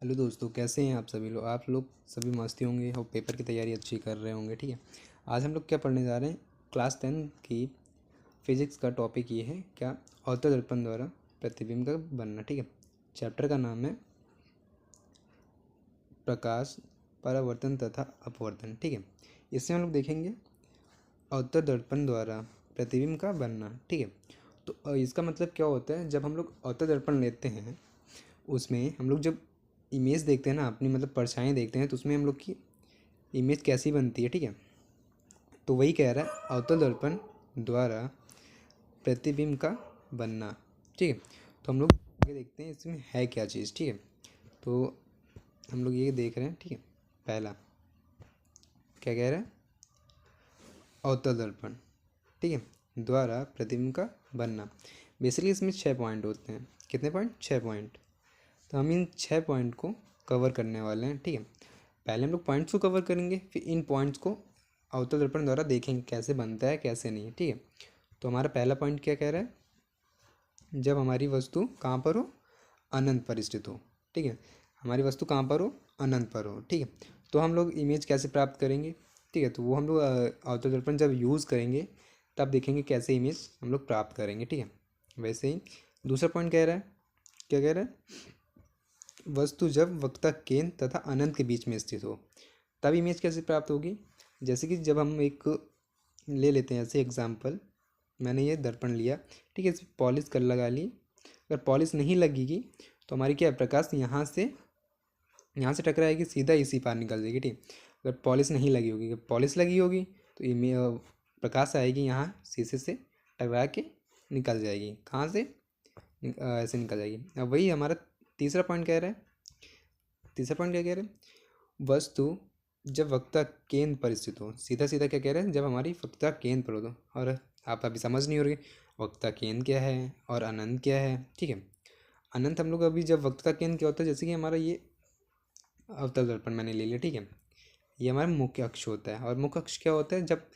Hello दोस्तों, कैसे हैं आप सभी लोग। आप लोग सभी मस्ती होंगे और पेपर की तैयारी अच्छी कर रहे होंगे। ठीक है, आज हम लोग क्या पढ़ने जा रहे हैं। क्लास 10 की फिजिक्स का टॉपिक ये है क्या, अवतल दर्पण द्वारा प्रतिबिंब का बनना। ठीक है, चैप्टर का नाम है प्रकाश परावर्तन तथा अपवर्तन। ठीक है, इसमें हम लोग देखेंगे अवतल दर्पण द्वारा प्रतिबिंब का बनना। ठीक है, तो इसका मतलब क्या होता है, जब हम लोग अवतल दर्पण लेते हैं उसमें हम लोग जब इमेज देखते हैं ना, अपनी मतलब परछाई देखते हैं, तो उसमें हम लोग की इमेज कैसी बनती है। ठीक है, तो वही कह रहा है अवतल दर्पण द्वारा प्रतिबिंब का बनना। ठीक है, तो हम लोग आगे देखते हैं इसमें है क्या चीज़। ठीक है, तो हम लोग ये देख रहे हैं। ठीक है, पहला क्या कह रहा है, अवतल दर्पण, ठीक है, द्वारा प्रतिबिंब का बनना। बेसिकली इसमें 6 पॉइंट होते हैं। कितने पॉइंट? 6 पॉइंट। तो हम इन 6 पॉइंट को कवर करने वाले हैं। ठीक है, पहले हम लोग पॉइंट्स को कवर करेंगे, फिर इन पॉइंट्स को अवतल दर्पण द्वारा देखेंगे कैसे बनता है कैसे नहीं है। ठीक है, तो हमारा पहला पॉइंट क्या कह रहा है, जब हमारी वस्तु कहाँ पर हो, अनंत पर स्थित हो। ठीक है, हमारी वस्तु कहाँ पर हो, अनंत पर हो। ठीक है, तो हम लोग इमेज कैसे प्राप्त करेंगे। ठीक है, तो वो हम लोग अवतल दर्पण जब यूज़ करेंगे तब देखेंगे कैसे इमेज हम लोग प्राप्त करेंगे। ठीक है, वैसे ही दूसरा पॉइंट कह रहा है, क्या कह रहा है, वस्तु जब वक्ता केंद्र तथा अनंत के बीच में स्थित हो तब इमेज कैसे प्राप्त होगी। जैसे कि जब हम एक ले लेते हैं, ऐसे एग्जांपल, मैंने ये दर्पण लिया। ठीक है, इस पॉलिश कर लगा ली। अगर पॉलिश नहीं लगेगी तो हमारी क्या है, प्रकाश यहाँ से टकराएगी, सीधा इसी पार निकल जाएगी। ठीक, अगर पॉलिश नहीं लगी होगी, अगर पॉलिश लगी होगी तो प्रकाश आएगी यहाँ शीशे से टकरा के निकल जाएगी। कहाँ से? ऐसे निकल जाएगी। अब वही हमारा तीसरा पॉइंट कह रहा है। तीसरा पॉइंट क्या कह रहे हैं, वस्तु जब वक्ता केंद्र पर स्थित हो। सीधा सीधा क्या कह रहे हैं, जब हमारी वक्ता केंद्र पर हो तो। और आप अभी समझ नहीं हो रही वक्ता केंद्र क्या है और अनंत क्या है। ठीक है, अनंत हम लोग अभी जब वक्ता केंद्र क्या होता है, जैसे कि हमारा ये अवतल दर्पण मैंने ले लिया। ठीक है, ये हमारा मुख्य अक्ष होता है। और मुख्य अक्ष क्या होता है, जब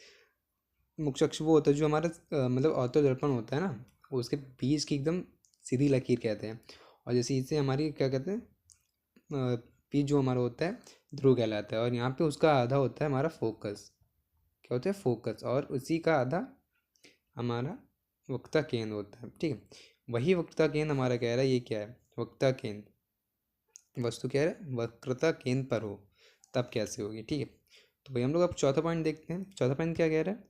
मुख्य अक्ष वो होता है जो हमारा मतलब अवतल दर्पण होता है ना, उसके बीच की एकदम सीधी लकीर कहते हैं। और जैसे इसे हमारी क्या कहते हैं, पी जो हमारा होता है ध्रुव कहलाता है। और यहाँ पे उसका आधा होता है हमारा फोकस। क्या होता है? फोकस। और उसी का आधा हमारा वक्ता केंद्र होता है। ठीक है, वही वक्ता केंद्र हमारा कह रहा है, ये क्या है, वक्ता केंद्र। वस्तु कह रहा है वक्रता केंद्र पर हो तब कैसे होगी। ठीक है, तो भाई हम लोग अब चौथा पॉइंट देखते हैं। चौथा पॉइंट क्या कह रहा है,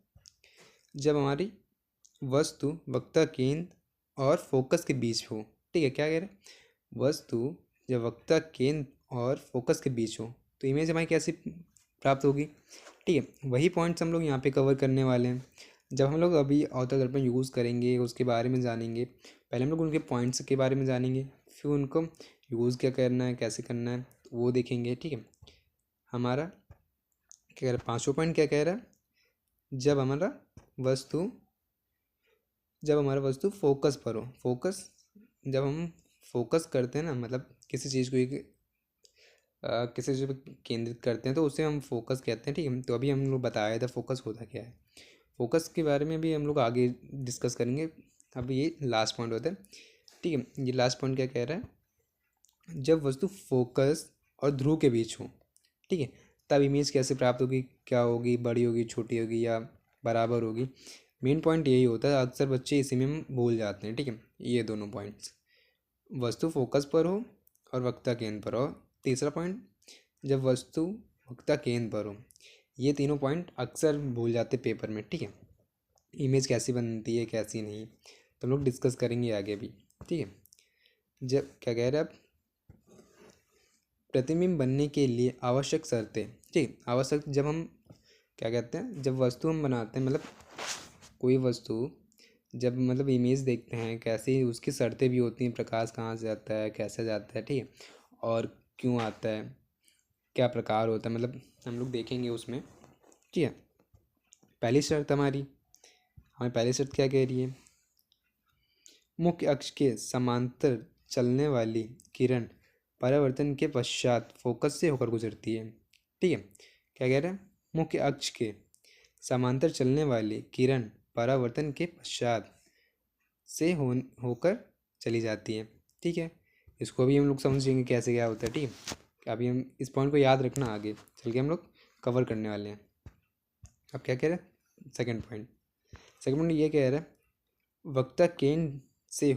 जब हमारी वस्तु वक्ता केंद्र और फोकस के बीच हो। ठीक है, क्या कह रहे हैं, वस्तु जब वक्ता केंद्र और फोकस के बीच हो तो इमेज हमारी कैसे प्राप्त होगी। ठीक है, वही पॉइंट्स हम लोग यहाँ पे कवर करने वाले हैं। जब हम लोग अभी अवतल दर्पण यूज़ करेंगे उसके बारे में जानेंगे। पहले हम लोग उनके पॉइंट्स के बारे में जानेंगे, फिर उनको यूज़ क्या करना है कैसे करना है वो देखेंगे। ठीक है, हमारा क्या कह रहा है, पाँचवा पॉइंट क्या कह रहा है, जब हमारा वस्तु जब हमारा वस्तु फोकस पर हो। फोकस, जब हम फोकस करते हैं ना, मतलब किसी चीज़ को एक किसी चीज़ पर केंद्रित करते हैं तो उसे हम फोकस कहते हैं। ठीक है, तो अभी हम लोग बताया था फोकस होता क्या है। फोकस के बारे में भी हम लोग आगे डिस्कस करेंगे। अभी ये लास्ट पॉइंट होता है। ठीक है, ये लास्ट पॉइंट क्या कह रहा है, जब वस्तु फोकस और ध्रुव के बीच हो। ठीक है, तब इमेज कैसे प्राप्त होगी, क्या होगी, बड़ी होगी, छोटी होगी या बराबर होगी। मेन पॉइंट यही होता है, अक्सर बच्चे इसी में भूल जाते हैं। ठीक है, ये दोनों पॉइंट्स, वस्तु फोकस पर हो और वक्ता केंद्र पर हो। तीसरा पॉइंट, जब वस्तु वक्ता केंद्र पर हो। ये तीनों पॉइंट अक्सर भूल जाते पेपर में। ठीक है, इमेज कैसी बनती है कैसी नहीं, तो हम लोग डिस्कस करेंगे आगे भी। ठीक है, जब क्या कह रहे हैं आप, प्रतिबिंब बनने के लिए आवश्यक शर्तें। ठीक, आवश्यक, जब हम क्या कहते हैं, जब वस्तु हम बनाते हैं, मतलब कोई वस्तु जब मतलब इमेज देखते हैं कैसी, उसकी शर्तें भी होती हैं, प्रकाश कहाँ से आता है कैसे जाता है। ठीक है, और क्यों आता है, क्या प्रकार होता है, मतलब हम लोग देखेंगे उसमें। ठीक है, पहली शर्त हमारी पहली शर्त क्या कह रही है, मुख्य अक्ष के समांतर चलने वाली किरण परावर्तन के पश्चात फोकस से होकर गुजरती है। ठीक है, क्या कह रहे हैं, मुख्य अक्ष के समांतर चलने वाली किरण परावर्तन के पश्चात से होकर चली जाती है। ठीक है, इसको भी हम लोग समझेंगे कैसे क्या होता है, ठीक है। अभी हम इस पॉइंट को याद रखना, आगे चल के हम लोग कवर करने वाले हैं। अब क्या कह रहे हैं, सेकंड पॉइंट ये कह रहा है, वक्ता केंद्र से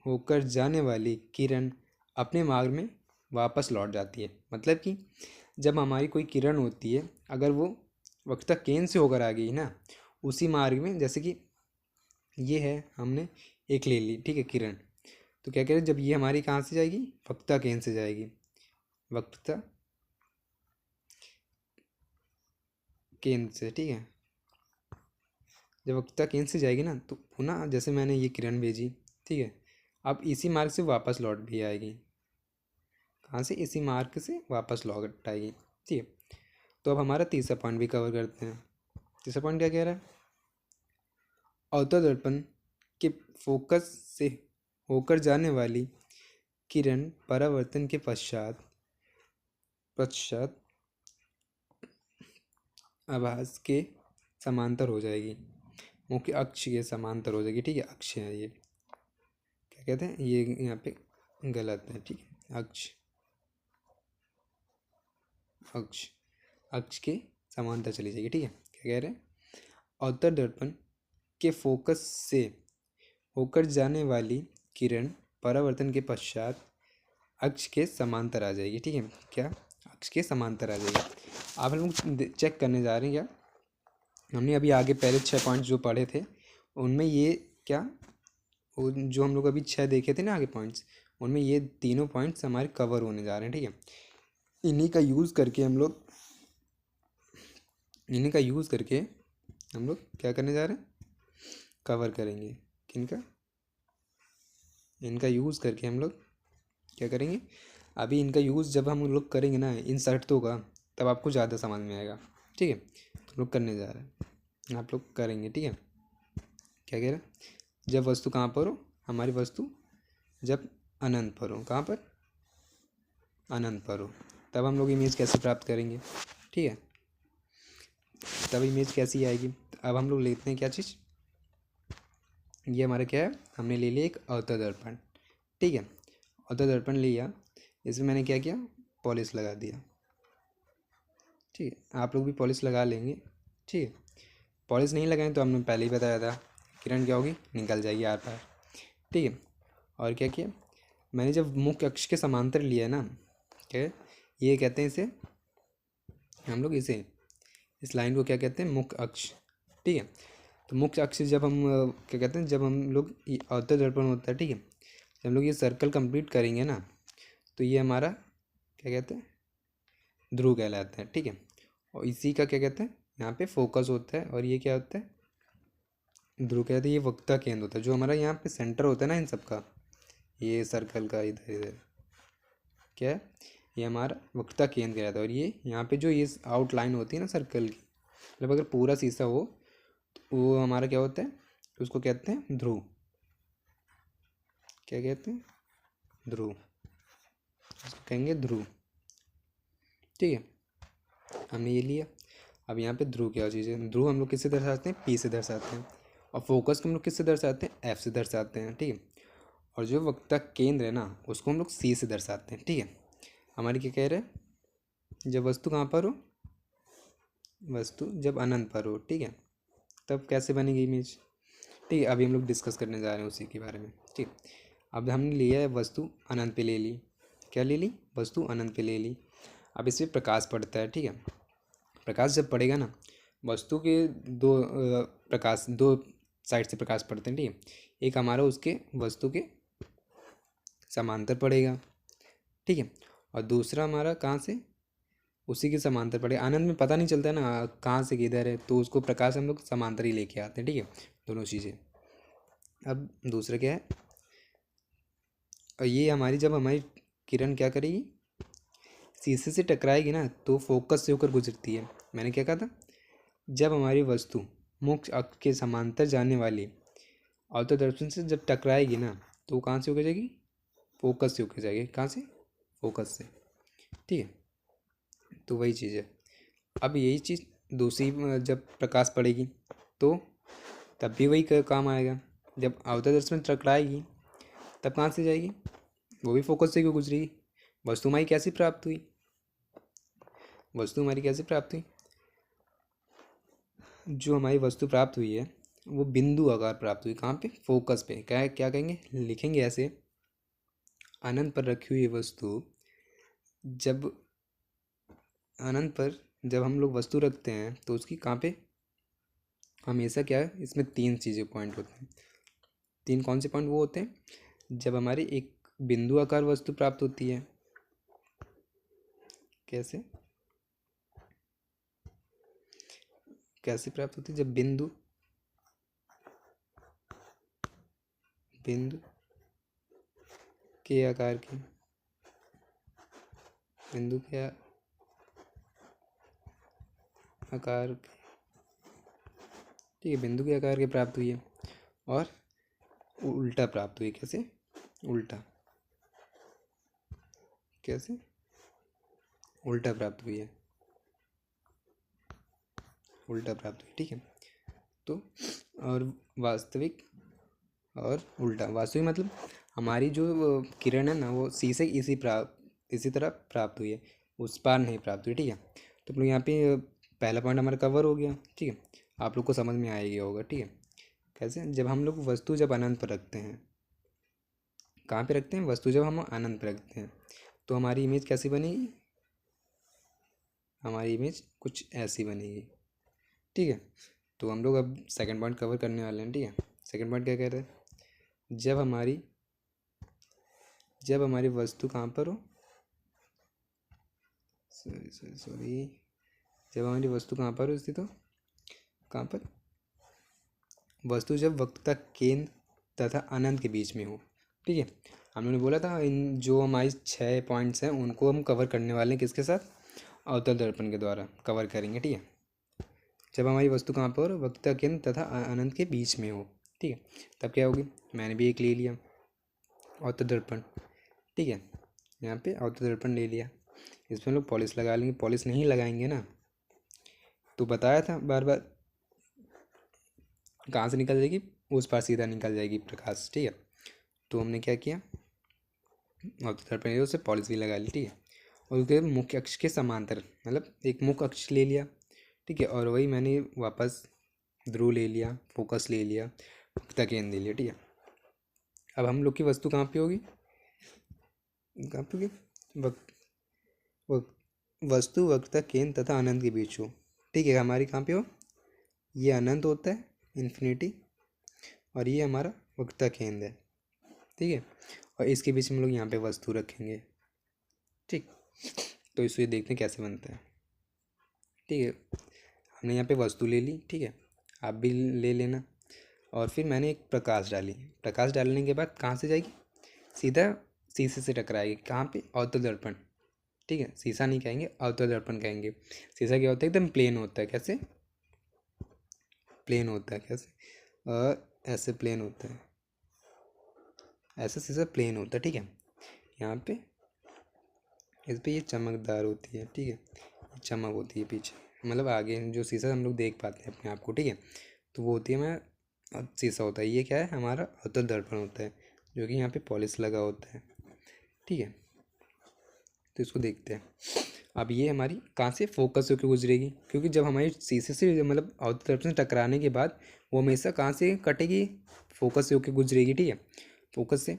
होकर जाने वाली किरण अपने मार्ग में वापस लौट जाती है। मतलब कि जब हमारी कोई किरण होती है, अगर वो वक्ता केंद्र से होकर आ गई ना उसी मार्ग में, जैसे कि ये है, हमने एक ले ली, ठीक है, किरण, तो क्या कह रहे हैं, जब ये हमारी कहाँ से जाएगी, वक्ता केंद्र से जाएगी, वक्ता केंद्र से, ठीक है। जब वक्ता केंद्र से जाएगी ना तो पुनः जैसे मैंने ये किरण भेजी, ठीक है, अब इसी मार्ग से वापस लौट भी आएगी। कहाँ से, इसी मार्ग से वापस लौट आएगी, ठीक है। तो अब हमारा तीसरा पॉइंट भी कवर करते हैं। तीसरा पॉइंट क्या कह रहा है, अवतल दर्पण के फोकस से होकर जाने वाली किरण परावर्तन के पश्चात पश्चात आभास के समांतर हो जाएगी, मुख्य अक्ष के समांतर हो जाएगी, ठीक है। अक्ष है ये, क्या कहते हैं, ये यहाँ पे गलत है, ठीक है, अक्ष अक्ष अक्ष के समांतर चली जाएगी, ठीक है। क्या कह रहे हैं, अवतल दर्पण के फोकस से होकर जाने वाली किरण परावर्तन के पश्चात अक्ष के समांतर आ जाएगी, ठीक है। क्या, अक्ष के समांतर आ जाएगी। आप हम लोग चेक करने जा रहे हैं क्या, हमने अभी आगे पहले 6 पॉइंट जो पढ़े थे उनमें ये क्या, जो हम लोग अभी 6 देखे थे ना आगे पॉइंट्स, उनमें ये तीनों पॉइंट्स हमारे कवर होने जा रहे हैं, ठीक है। इन्हीं का यूज़ करके हम लोग क्या करने जा रहे हैं, कवर करेंगे। किनका, इनका यूज़ करके हम लोग क्या करेंगे, अभी इनका यूज़ जब हम लोग करेंगे ना इन शर्तों का, तब आपको ज़्यादा समझ में आएगा, ठीक है। तो लोग करने जा रहे हैं, आप लोग करेंगे, ठीक है। क्या कह रहे हैं, जब वस्तु कहाँ पर हो, हमारी वस्तु जब अनंत पर हो, कहाँ पर, अनंत पर हो, तब हम लोग इमेज कैसे प्राप्त करेंगे, ठीक है। तब इमेज कैसी आएगी, अब हम लोग लेते हैं क्या चीज़, ये हमारा क्या है, हमने ले लिया एक अवतल दर्पण, ठीक है। अवतल दर्पण लिया, इसमें मैंने क्या किया, पॉलिश लगा दिया, ठीक है। आप लोग भी पॉलिश लगा लेंगे, ठीक है। पॉलिश नहीं लगाएं तो हमने पहले ही बताया था, किरण क्या होगी, निकल जाएगी आर पार, ठीक है। और क्या किया मैंने, जब मुख्य अक्ष के समांतर लिया है ना, क्या है? ये कहते हैं इसे हम लोग, इस लाइन को क्या कहते हैं, मुख्य अक्ष, ठीक है। तो मुख्य अक्ष जब हम क्या कहते हैं, जब हम लोग अवतल दर्पण होता है, ठीक है, जब हम लोग ये सर्कल कंप्लीट करेंगे ना, तो ये हमारा क्या कहते हैं, ध्रुव कहलाता है, ठीक है। और इसी का क्या कहते हैं, यहाँ पे फोकस होता है, और ये क्या होता है, ध्रुव कहते हैं। ये वक्ता केंद्र होता है, जो हमारा यहाँ पे सेंटर होता है ना इन सब का, ये सर्कल का इधर इधर क्या है, ये हमारा वक्ता केंद्र कहलाता है। और ये यहाँ पे जो ये आउटलाइन होती है ना सर्कल की, मतलब अगर पूरा शीशा हो तो वो हमारा क्या होता है, उसको कहते हैं ध्रुव, क्या कहते हैं, ध्रुव, उसको कहेंगे ध्रुव, ठीक है। हमने ये लिया। अब यहाँ पे ध्रुव क्या चीज़ है, ध्रुव हम लोग किससे दर्शाते हैं, पी से दर्शाते हैं, और फोकस को हम लोग किससे दर्शाते हैं, एफ से दर्शाते हैं, ठीक है। और जो वक्ता केंद्र है ना उसको हम लोग सी से दर्शाते हैं, ठीक है। हमारी क्या कह रहे हैं, जब वस्तु कहाँ पर हो, वस्तु जब अनंत पर हो, ठीक है, तब कैसे बनेगी इमेज, ठीक है। अभी हम लोग डिस्कस करने जा रहे हैं उसी के बारे में, ठीक। अब हमने लिया है वस्तु अनंत पे ले ली, क्या ले ली, वस्तु अनंत पे ले ली। अब इसमें प्रकाश पड़ता है, ठीक है। प्रकाश जब पड़ेगा ना, वस्तु के दो साइड से प्रकाश पड़ते हैं, ठीक है। एक हमारा उसके वस्तु के समांतर पड़ेगा, ठीक है, और दूसरा हमारा कहाँ से, उसी के समांतर पड़ेगा। आनंद में पता नहीं चलता है ना कहाँ से किधर है, तो उसको प्रकाश हम लोग समांतर ही लेके आते हैं, ठीक है, दोनों चीज़ें। अब दूसरा क्या है, और ये हमारी जब हमारी किरण क्या करेगी, शीशे से टकराएगी ना तो फोकस से होकर गुजरती है। मैंने क्या कहा था, जब हमारी वस्तु मुख्य अक्ष के समांतर जाने वाली अवतल दर्पण से जब टकराएगी ना तो वो कहाँ से होकर जाएगी, फोकस से होकर जाएगी, कहाँ से, फोकस से, ठीक है। तो वही चीज़ है। अब यही चीज़ दूसरी जब प्रकाश पड़ेगी तो तब भी वही काम आएगा। जब अवतल दर्पण टकराएगी तब कहाँ से जाएगी, वो भी फोकस से क्यों गुजरेगी? वस्तु हमारी कैसे प्राप्त हुई? वस्तु हमारी कैसे प्राप्त हुई? जो हमारी वस्तु प्राप्त हुई है वो बिंदु आकार प्राप्त हुई। कहाँ पे? फोकस पे। क्या कहेंगे, लिखेंगे ऐसे, अनंत पर रखी हुई वस्तु जब अनंत पर जब हम लोग वस्तु रखते हैं तो उसकी कहाँ पे हमेशा क्या है, इसमें तीन चीज़ें पॉइंट होते हैं। तीन कौन से पॉइंट वो होते हैं? जब हमारी एक बिंदु आकार वस्तु प्राप्त होती है। कैसे कैसे प्राप्त होती है? जब बिंदु बिंदु के आकार की बिंदु के आकार की, ठीक है, बिंदु के आकार की प्राप्त हुई है और उल्टा प्राप्त हुई। कैसे? उल्टा। कैसे? उल्टा प्राप्त हुई है। उल्टा प्राप्त हुई, ठीक है। तो और वास्तविक और उल्टा। वास्तविक मतलब हमारी जो किरण है ना वो शीशे इसी तरह प्राप्त हुई है, उस पार नहीं प्राप्त हुई, ठीक है। तो हम लोग यहाँ पे पहला पॉइंट हमारा कवर हो गया, ठीक है। आप लोग को समझ में आ ही गया होगा, ठीक है। कैसे? जब हम लोग वस्तु जब अनंत पर रखते हैं, कहाँ पे रखते हैं? वस्तु जब हम अनंत पर रखते हैं तो हमारी इमेज कैसी बनेगी? हमारी इमेज कुछ ऐसी बनेगी, ठीक है। तो हम लोग अब सेकंड पॉइंट कवर करने वाले हैं, ठीक है। सेकंड पॉइंट क्या कह रहे हैं? जब हमारी वस्तु कहाँ पर हो, सॉरी, जब हमारी वस्तु कहाँ पर हो स्थित हो, कहाँ पर? वस्तु जब वक्रता केंद्र तथा अनंत के बीच में हो, ठीक है। हम लोगों ने बोला था इन जो हमारी 6 पॉइंट्स हैं उनको हम कवर करने वाले हैं किसके साथ? अवतल दर्पण के द्वारा कवर करेंगे, ठीक है। जब हमारी वस्तु कहाँ पर हो? वक्रता केंद्र तथा अनंत के बीच में हो, ठीक है। तब क्या होगी? मैंने भी एक ले लिया अवतल दर्पण, ठीक है। यहाँ पे अवतल दर्पण ले लिया, इसमें लोग पॉलिश लगा लेंगे। पॉलिश नहीं लगाएंगे ना तो बताया था बार बार कहाँ से निकल जाएगी, उस पार सीधा निकल जाएगी प्रकाश, ठीक है। तो हमने क्या किया, अवतल दर्पण लिया, उससे पॉलिश भी लगा ली, ठीक है। और उसके मुख्य अक्ष के समांतर मतलब एक मुख्य अक्ष ले लिया, ठीक है। और वही मैंने वापस ध्रुव ले लिया, फोकस ले लिया, वक्रता केंद्र ले लिया, ठीक है। अब हम लोग की वस्तु कहाँ पे होगी? कहाँ पे होगी? वस्तु वक्रता केंद्र तथा अनंत के बीच हो, ठीक है। हमारी कहाँ पे हो? ये अनंत होता है, इन्फिनिटी, और ये हमारा वक्रता केंद्र है, ठीक है। और इसके बीच में हम लोग यहाँ पे वस्तु रखेंगे, ठीक। तो इसको देखते हैं कैसे बनता है, ठीक है। हमने यहाँ पे वस्तु ले ली, ठीक है, आप भी ले लेना। और फिर मैंने एक प्रकाश डाली। प्रकाश डालने के बाद कहाँ से जाएगी? सीधा शीशे से टकराएगी। कहाँ पे? अवतल दर्पण, ठीक है। शीशा नहीं कहेंगे, अवतल दर्पण कहेंगे। शीशा क्या होता है? एकदम प्लेन होता है। कैसे प्लेन होता है? कैसे? ऐसे प्लेन होता है, ऐसे शीशा प्लेन होता है, ठीक है। यहाँ पे इस पर ये चमकदार होती है, ठीक है। चमक होती है पीछे, मतलब आगे जो शीशा हम लोग देख पाते हैं अपने आप को, ठीक है। तो वो होती है हमारा शीशा होता है। ये क्या है? हमारा अवतल दर्पण होता है, जो कि यहाँ पे पॉलिश लगा होता है, ठीक है। तो इसको देखते हैं। अब ये हमारी कहाँ से फोकस होकर गुजरेगी? क्योंकि जब हमारी शीशे से मतलब अवतल दर्पण से टकराने के बाद वो हमेशा कहाँ से कटेगी? फोकस से होकर गुजरेगी, ठीक है। फोकस से,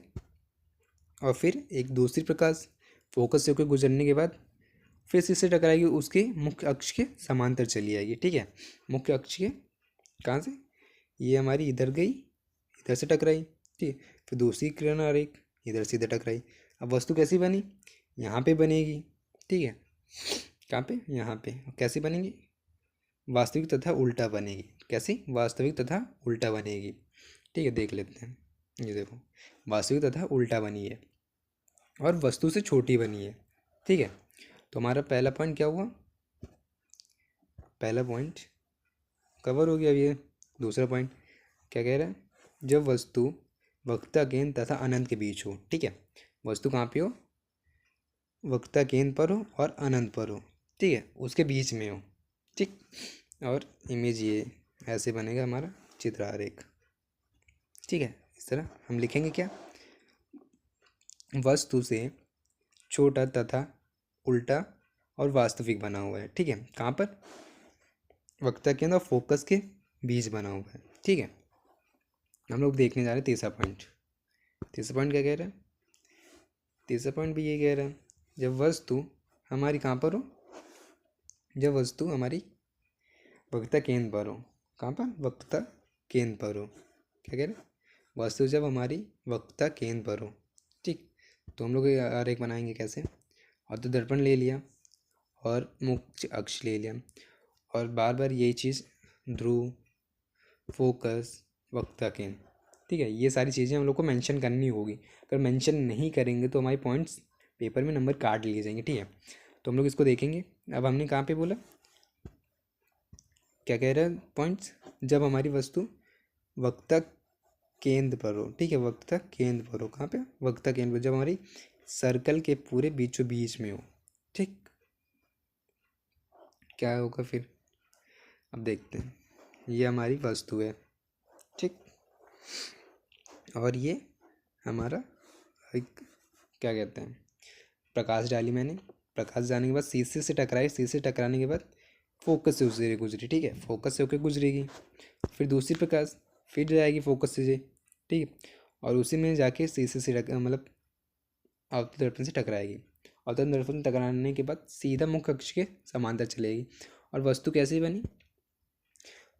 और फिर एक दूसरी प्रकाश फोकस से होकर गुजरने के बाद फिर से इससे टकराएगी, उसके मुख्य अक्ष के समांतर चली आएगी, ठीक है। मुख्य अक्ष के कहाँ से? ये हमारी इधर गई, इधर से टकराई, ठीक है। फिर दूसरी किरण और एक इधर से इधर टकराई। अब वस्तु कैसी बनी? यहाँ पे बनेगी, ठीक है। कहाँ पे? यहाँ पे। कैसी बनेगी? वास्तविक तथा उल्टा बनेगी। कैसी? वास्तविक तथा उल्टा बनेगी, ठीक है। देख लेते हैं, ये देखो, वास्तविक तथा उल्टा बनी है और वस्तु से छोटी बनी है, ठीक है। तो हमारा पहला पॉइंट क्या हुआ? पहला पॉइंट कवर हो गया। अब ये दूसरा पॉइंट क्या कह रहा है? जब वस्तु वक्रता केंद्र तथा अनंत के बीच हो, ठीक है। वस्तु कहाँ पे हो? वक्रता केंद्र पर हो और अनंत पर हो, ठीक है, उसके बीच में हो, ठीक। और इमेज ये ऐसे बनेगा हमारा चित्र आरेख, ठीक है। इस तरह हम लिखेंगे क्या? वस्तु से छोटा तथा उल्टा और वास्तविक बना हुआ है। ठीक है, कहाँ पर? वक्ता केंद्र और फोकस के बीच बना हुआ है। ठीक है, हम लोग देखने जा रहे हैं तीसरा पॉइंट। तीसरा पॉइंट क्या कह रहा है? तीसरा पॉइंट भी ये कह रहा है, जब वस्तु हमारी कहाँ पर हो, जब वस्तु हमारी वक्ता केंद्र पर हो। कहाँ पर? वक्ता केंद्र पर हो। क्या कह रहे हैं? वस्तु जब हमारी वक्ता केंद्र पर हो। ठीक, तो हम लोग आरेख बनाएंगे कैसे? और तो दर्पण ले लिया और मुख्य अक्ष ले लिया, और बार बार यही चीज़ ध्रुव, फोकस, वक्ता केंद्र। ठीक है, ये सारी चीज़ें हम लोग को मेंशन करनी होगी। अगर मेंशन नहीं करेंगे तो हमारे पॉइंट्स पेपर में नंबर काट लिए जाएंगे। ठीक है, तो हम लोग इसको देखेंगे। अब हमने कहाँ पे बोला, क्या कह रहा है पॉइंट्स? जब हमारी वस्तु वक्ता केंद्र पर हो। ठीक है, वक्ता केंद्र पर हो। कहाँ पे? वक्ता केंद्र पर, जब हमारी सर्कल के पूरे बीचों बीच में हो। ठीक, क्या होगा फिर? अब देखते हैं। ये हमारी वस्तु है। ठीक, और ये हमारा एक, क्या कहते हैं, प्रकाश डाली मैंने। प्रकाश जाने के बाद शीशे से टकराई, शीशे से टकराने के बाद फोकस से उसे गुजरी। ठीक है, फोकस से होकर गुजरेगी, फिर दूसरी प्रकाश फिर जाएगी फोकस से। ठीक है, और उसी में जाके शीशे से मतलब अवतल दर्पण से टकराएगी। अवतल दर्पण से टकराने के बाद सीधा मुख्य अक्ष के समांतर चलेगी। और वस्तु कैसी बनी?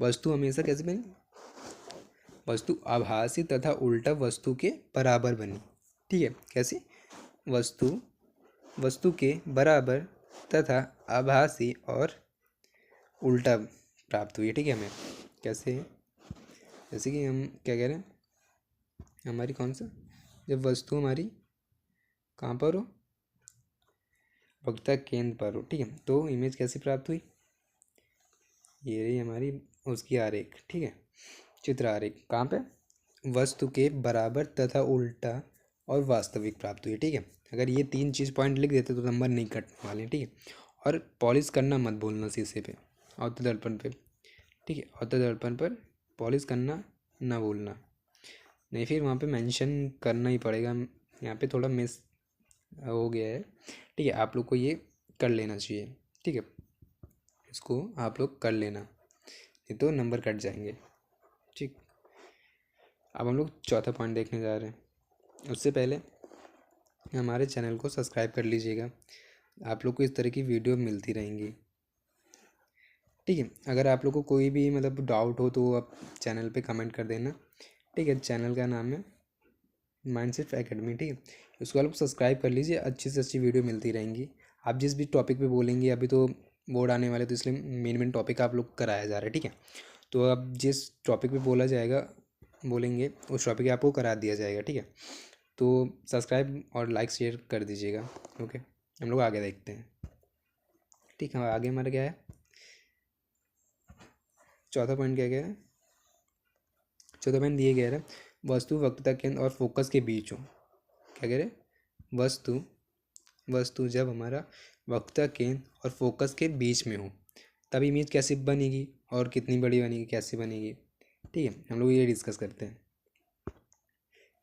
वस्तु हमेशा कैसे बनी? वस्तु आभासी तथा उल्टा वस्तु के बराबर बनी। ठीक है, कैसे? वस्तु वस्तु के बराबर तथा आभासी और उल्टा प्राप्त हुई है। ठीक है, हमें कैसे? जैसे कि हम क्या कह रहे हैं, हमारी कौन सा, जब वस्तु हमारी कहाँ पर हो, वक्ता केंद्र पर हो। ठीक है, तो इमेज कैसे प्राप्त हुई? ये रही हमारी उसकी आरेख। ठीक है, चित्र आरेख। कहाँ पे? वस्तु के बराबर तथा उल्टा और वास्तविक प्राप्त हुई। ठीक है, अगर ये तीन चीज़ पॉइंट लिख देते तो नंबर नहीं कटने वाले। ठीक है, और पॉलिश करना मत भूलना शीशे पे, अवतल दर्पण पे। ठीक है, अवतल दर्पण पर पॉलिश करना ना भूलना, नहीं फिर वहाँ पे मेंशन करना ही पड़ेगा। यहाँ पे थोड़ा मिस हो गया है। ठीक है, आप लोग को ये कर लेना चाहिए। ठीक है, इसको आप लोग कर लेना, नहीं तो नंबर कट जाएंगे। ठीक, अब हम लोग चौथा पॉइंट देखने जा रहे हैं। उससे पहले हमारे चैनल को सब्सक्राइब कर लीजिएगा, आप लोग को इस तरह की वीडियो मिलती रहेंगी। ठीक है, अगर आप लोग को कोई भी मतलब डाउट हो तो आप चैनल पे कमेंट कर देना। ठीक है, चैनल का नाम है माइंडसेट एकेडमी। ठीक है, उसको आप लोग सब्सक्राइब कर लीजिए, अच्छी से अच्छी वीडियो मिलती रहेंगी। आप जिस भी टॉपिक पे बोलेंगे, अभी तो बोर्ड आने वाले तो इसलिए मेन मेन टॉपिक आप लोग कराया जा रहा है। ठीक है, तो अब जिस टॉपिक पे बोला जाएगा, बोलेंगे, उस टॉपिक आपको करा दिया जाएगा। ठीक है, तो सब्सक्राइब और लाइक शेयर कर दीजिएगा। ओके, हम लोग आगे देखते हैं। ठीक है, आगे हमारा क्या है, चौथा पॉइंट क्या कह रहा है? चौथा पॉइंट दिए गया है, वस्तु वक्ता केंद्र और फोकस के बीच हो। क्या कह रहे हैं? वस्तु वस्तु जब हमारा वक्ता केंद्र और फोकस के बीच में हो, तब इमेज कैसे बनेगी और कितनी बड़ी बनेगी, कैसे बनेगी। ठीक है, हम लोग ये डिस्कस करते हैं।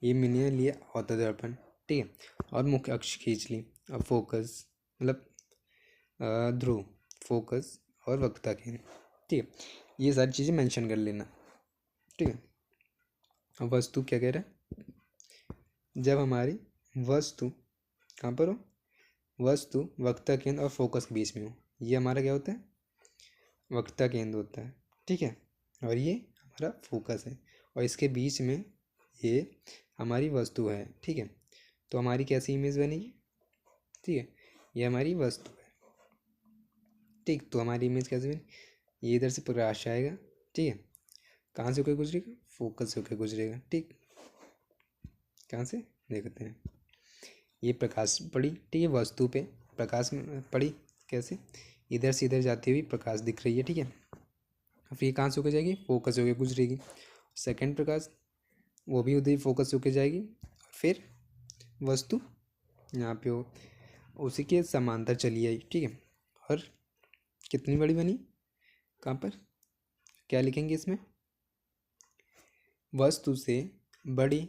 ये मैंने लिया अवतल दर्पण। ठीक है, और मुख्य अक्ष खींच ली। अब फोकस मतलब ध्रुव, फोकस और वक्ता केंद्र। ठीक है, ये सारी चीज़ें मेंशन कर लेना। ठीक है, अब वस्तु क्या कह रहा है, जब हमारी वस्तु कहाँ पर हो, वस्तु वक्ता केंद्र और फोकस के बीच में हो, ये हमारा क्या होता है, वक्ता केंद्र होता है। ठीक है, और ये हमारा फोकस है, और इसके बीच में ये हमारी वस्तु है। ठीक है, तो हमारी कैसी इमेज बनेगी? ठीक है, ये हमारी वस्तु है। ठीक, तो हमारी इमेज कैसे बनी? ये इधर से प्रकाश आएगा। ठीक है, कहाँ से होकर गुजरेगा? फोकस से होकर गुजरेगा। ठीक, कहाँ से देखते हैं, ये प्रकाश पड़ी। ठीक है, वस्तु पे प्रकाश में पड़ी, कैसे? इधर से इधर जाती हुई प्रकाश दिख रही है। ठीक है, फिर कहाँ से होकर जाएगी? फोकस से होकर गुजरेगी। सेकंड प्रकाश, वो भी उधर फोकस से होकर जाएगी, और फिर वस्तु यहाँ पे हो, उसी के समांतर चली आई। ठीक है, और कितनी बड़ी बनी? कहाँ पर क्या लिखेंगे इसमें? वस्तु से बड़ी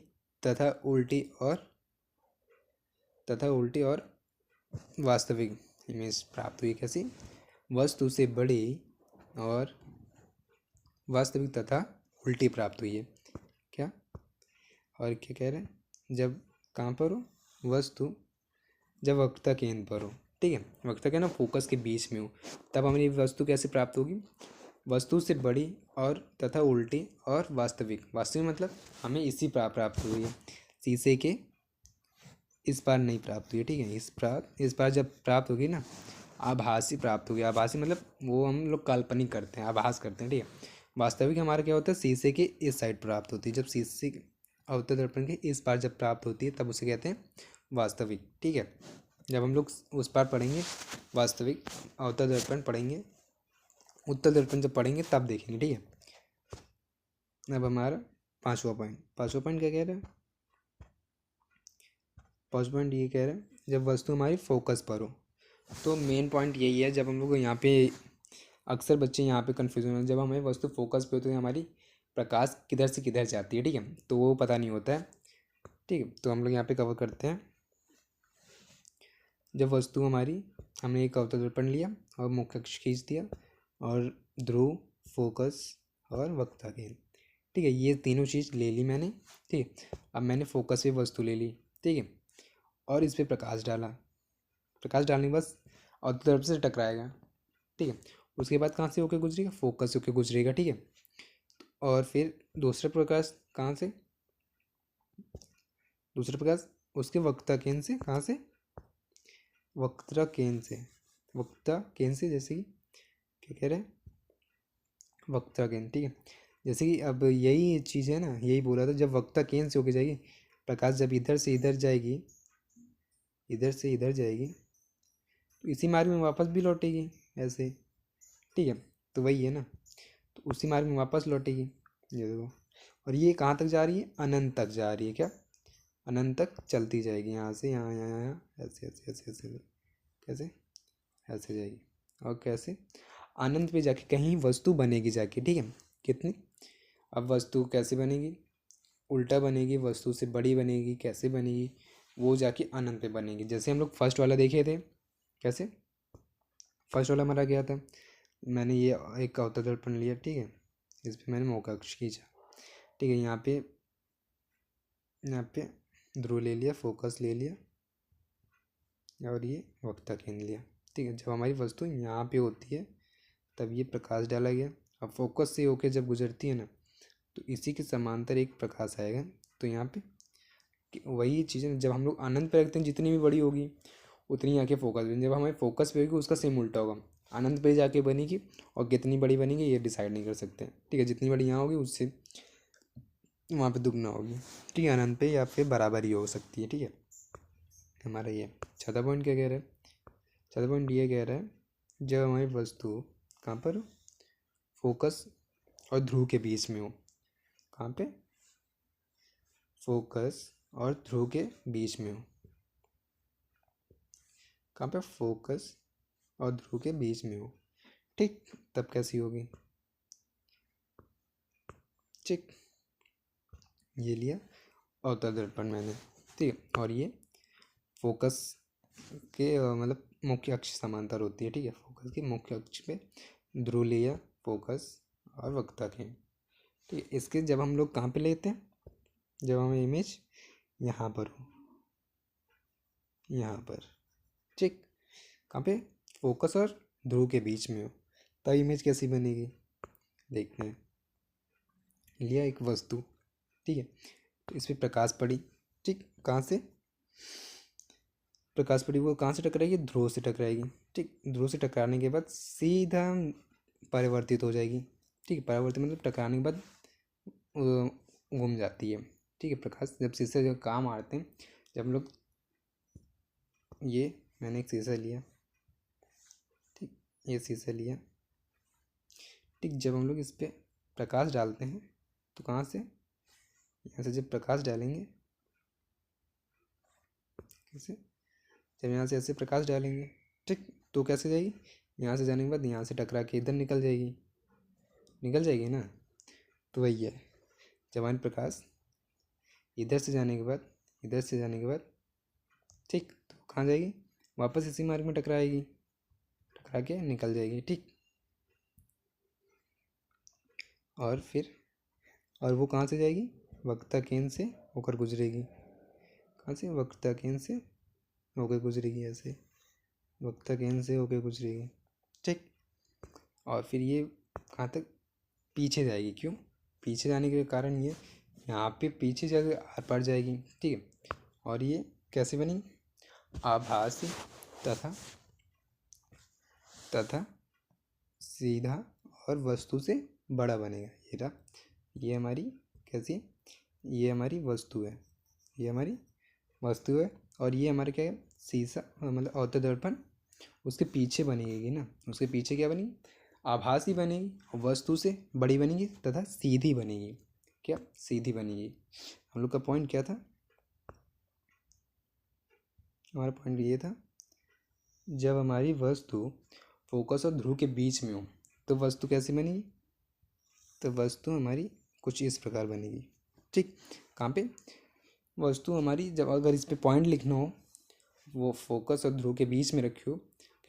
तथा उल्टी और तथा उल्टी और वास्तविक इमेज प्राप्त हुई। कैसी? वस्तु से बड़ी और वास्तविक तथा उल्टी प्राप्त हुई है। क्या? और क्या कह रहे हैं? जब कहाँ पर हो? वस्तु जब वक्रता केंद्र पर हो, ठीक है, वक्रता के ना फोकस के बीच में हो, तब हमें वस्तु कैसे प्राप्त होगी? वस्तु से बड़ी और तथा उल्टी और वास्तविक। वास्तविक मतलब हमें इसी प्राप्त हुई है, शीशे के इस बार नहीं प्राप्त हुई है, ठीक है। इस बार जब प्राप्त होगी ना, आभासी प्राप्त होगी। आभासी मतलब वो हम लोग काल्पनिक करते हैं, आभास करते हैं, ठीक है। वास्तविक हमारा क्या होता है? शीशे के इस साइड प्राप्त होती है। जब शीशे अवतल दर्पण के इस पार जब प्राप्त होती है तब उसे कहते हैं वास्तविक, ठीक है। जब हम लोग उस पार पढ़ेंगे वास्तविक अवतल दर्पण पढ़ेंगे, उत्तल दर्पण जब पढ़ेंगे तब देखेंगे, ठीक है। अब हमारा पाँचवा पॉइंट क्या कह रहे हैं? पाँच पॉइंट ये कह रहे हैं जब वस्तु हमारी फोकस पर हो। तो मेन पॉइंट यही है, जब हम लोग यहाँ पे अक्सर बच्चे यहाँ पे कन्फ्यूजन होते हैं, जब हमें वस्तु फोकस पे होती है हमारी प्रकाश किधर से किधर जाती है, ठीक है, तो वो पता नहीं होता है, ठीक है। तो हम लोग यहाँ पे कवर करते हैं, जब वस्तु हमारी, हमने एक अवतल दर्पण लिया और मुख्य अक्ष खींच दिया और ध्रुव, फोकस और वक्रता केंद्र, ठीक है, ये तीनों चीज़ ले ली मैंने, ठीक है। अब मैंने फोकस पे वस्तु ले ली, ठीक है, और इस पर प्रकाश डाला। प्रकाश डालने के बाद अवतल दर्पण से टकराएगा, ठीक है। उसके बाद कहाँ से होकर गुजरेगा? फोकस से होकर गुजरेगा, ठीक है। और फिर दूसरा प्रकाश कहाँ से? दूसरा प्रकाश उसके वक्रता केंद्र से, कहाँ से? वक्रता केंद्र से। वक्रता केंद्र से, जैसे कि क्या कह रहे हैं? वक्रता केंद्र, ठीक है। जैसे कि अब यही चीज़ है ना, यही बोला था, जब वक्रता केंद्र से होकर जाएगी प्रकाश, जब इधर से इधर जाएगी, इधर से इधर जाएगी, तो इसी मार्ग में वापस भी लौटेगी ऐसे, ठीक है। तो वही है ना, तो उसी मार्ग में वापस लौटेगी, ये देखो। और ये कहाँ तक जा रही है? अनंत तक जा रही है। क्या? अनंत तक चलती जाएगी, यहाँ से यहाँ, यहाँ यहाँ, ऐसे ऐसे ऐसे ऐसे, कैसे? ऐसे जाएगी। और कैसे? अनंत पे जाके कहीं वस्तु बनेगी जाके, ठीक है। कितनी? अब वस्तु कैसे बनेगी? उल्टा बनेगी, वस्तु से बड़ी बनेगी। कैसे बनेगी? वो जाके अनंत पे बनेगी। जैसे हम लोग फर्स्ट वाला देखे थे, कैसे? फर्स्ट वाला हमारा क्या था? मैंने ये एक अवतल दर्पण लिया, ठीक है, इस पर मैंने मौका अक्ष खींचा, ठीक है। यहाँ पे ध्रुव ले लिया, फोकस ले लिया और ये वक्रता केंद्र लिया, ठीक है। जब हमारी वस्तु यहाँ पे होती है तब ये प्रकाश डाला गया। अब फोकस से होके जब गुजरती है ना, तो इसी के समांतर एक प्रकाश आएगा। तो यहाँ पे वही चीज़ें जब हम लोग अनंत पे रखते हैं, जितनी भी बड़ी होगी उतनी आके फोकस बनेगी। जब हमारे फोकस पे होगी उसका सेम उल्टा होगा, अनंत पे जाके बनेगी। और कितनी बड़ी बनेगी ये डिसाइड नहीं कर सकते, ठीक है। जितनी बड़ी यहाँ होगी उससे वहाँ पे दुगना होगी, ठीक है, अनंत पे या फिर बराबर ही हो सकती है, ठीक है। हमारा ये चौथा पॉइंट क्या कह रहा है? चौथा पॉइंट ये कह रहा है जब हमारी वस्तु कहाँ पर हो? फोकस और ध्रुव के बीच में हो। कहाँ पे? फोकस और ध्रुव के बीच में हो। कहाँ पे? फोकस और ध्रुव के बीच में हो, ठीक। तब कैसी होगी? ठीक, ये लिया अवतल दर्पण मैंने, ठीक है। और ये फोकस के मतलब मुख्य अक्ष समांतर होती है, ठीक है। फोकस के मुख्य अक्ष पे ध्रुव लिया, फोकस और वक्रता के, ठीक है। इसके जब हम लोग कहाँ पे लेते हैं? जब हमें इमेज यहाँ पर हो, यहाँ पर, ठीक। कहाँ पे? फोकस और ध्रुव के बीच में हो, तब इमेज कैसी बनेगी? देखते हैं। लिया एक वस्तु, ठीक है, तो इस पर प्रकाश पड़ी, ठीक। कहाँ से प्रकाश पड़ी? वो कहाँ से टकराएगी? ध्रुव से टकराएगी, ठीक। ध्रुव से टकराने के बाद सीधा परिवर्तित हो जाएगी, ठीक है। परिवर्तित मतलब टकराने के बाद घूम जाती है, ठीक है। प्रकाश जब शीशे जो काम आते हैं, जब हम लोग, ये मैंने एक शीशा लिया, ठीक, ये शीशा लिया, ठीक। जब हम लोग इस पर प्रकाश डालते हैं तो कहाँ से? यहाँ से जब प्रकाश डालेंगे, कैसे? जब यहाँ से ऐसे प्रकाश डालेंगे, ठीक, तो कैसे जाएगी? यहाँ से जाने के बाद यहाँ से टकरा के इधर निकल जाएगी, निकल जाएगी ना। तो वही है, जब हमारे प्रकाश इधर से जाने के बाद, इधर से जाने के बाद, ठीक, कहाँ जाएगी, वापस इसी मार्ग में टकराएगी, टकरा के निकल जाएगी, ठीक। और वो कहाँ से जाएगी, वक्ता केंद्र से होकर गुजरेगी, कहाँ से, वक्ता केंद्र से होकर गुजरेगी, ऐसे वक्ता केंद्र से होकर गुजरेगी, ठीक। और फिर ये कहाँ तक, पीछे जाएगी। क्यों पीछे जाने के कारण ये यहाँ पे पीछे जाकर आर पार जाएगी, ठीक है। और ये कैसे बनी, आभासी तथा सीधा और वस्तु से बड़ा बनेगा। ये रहा, ये हमारी कैसी, ये हमारी वस्तु है, ये हमारी वस्तु है। और ये हमारा क्या है, शीशा, मतलब अवतल दर्पण उसके पीछे बनेगी ना, उसके पीछे क्या बनेगी, आभासी बनेगी, वस्तु से बड़ी बनेगी तथा सीधी बनेगी। क्या, सीधी बनेगी। हम लोग का पॉइंट क्या था, हमारा पॉइंट ये था, जब हमारी वस्तु फोकस और ध्रुव के बीच में हो तो वस्तु कैसी बनेगी, तो वस्तु हमारी कुछ इस प्रकार बनेगी, ठीक। कहाँ पे, वस्तु हमारी जब अगर इस पे पॉइंट लिखना हो, वो फोकस और ध्रुव के बीच में रखी हो,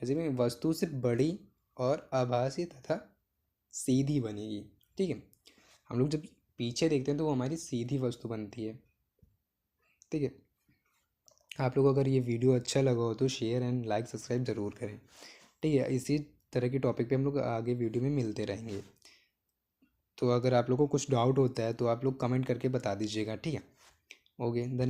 कैसे में वस्तु से बड़ी और आभासी तथा सीधी बनेगी, ठीक है। हम लोग जब पीछे देखते हैं तो वो हमारी सीधी वस्तु बनती है, ठीक है। आप लोग अगर ये वीडियो अच्छा लगा हो तो शेयर एंड लाइक सब्सक्राइब ज़रूर करें, ठीक है। इसी तरह के टॉपिक पे हम लोग आगे वीडियो में मिलते रहेंगे। तो अगर आप लोग को कुछ डाउट होता है तो आप लोग कमेंट करके बता दीजिएगा, ठीक है। ओके, धन्यवाद।